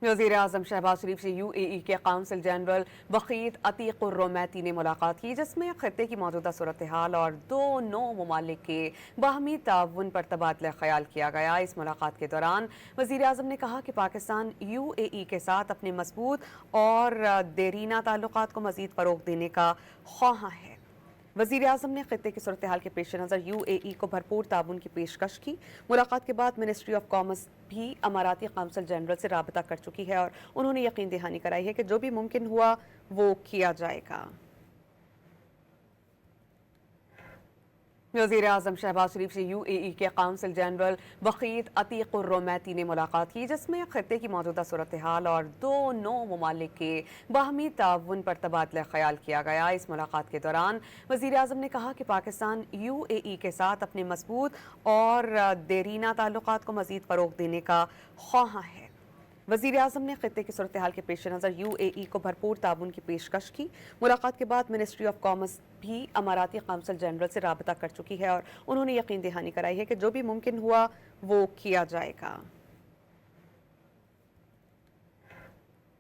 वज़ीर आज़म शहबाज शरीफ से UAE के काउंसिल जनरल वकीत अतीक उर-रोमैती ने मुलाकात की, जिसमें खत्ते की मौजूदा सूरत हाल और दोनों ममालिक के बाहमी ताउन पर तबादला ख्याल किया गया। इस मुलाकात के दौरान वज़ीर आज़म ने कहा कि पाकिस्तान UAE के साथ अपने मजबूत और देरीना ताल्लुकात को मज़ीद फ़रोग़ देने का ख्वाहां है। वज़ीर आज़म ने खित्ते की सूरत हाल के पेश नज़र UAE को भरपूर ताउन की पेशकश की। मुलाकात के बाद मिनिस्ट्री ऑफ कॉमर्स भी अमाराती काउंसिल जनरल से राबता कर चुकी है और उन्होंने यकीन दहानी कराई है कि जो भी मुमकिन हुआ वो किया जाएगा। वज़ीर आज़म शहबाज शरीफ से UAE के काउंसिल जनरल वकीत अतीक उर-रोमैती ने मुलाकात की, जिसमें खत्ते की मौजूदा सूरत हाल और दोनों ममालिक के बाहमी ताउन पर तबादला ख्याल किया गया। इस मुलाकात के दौरान वज़ीर आज़म ने कहा कि पाकिस्तान UAE के साथ अपने मजबूत और देरीना ताल्लुकात को मज़ीद फ़रोग़ देने का ख्वाहां है। वज़ीर आज़म ने खित्ते की सूरत हाल के पेश नज़र UAE को भरपूर ताउन की पेशकश की। मुलाकात के बाद मिनिस्ट्री ऑफ कॉमर्स भी अमाराती काउंसिल जनरल से राबता कर चुकी है और उन्होंने यकीन दहानी कराई है कि जो भी मुमकिन हुआ वो किया जाएगा।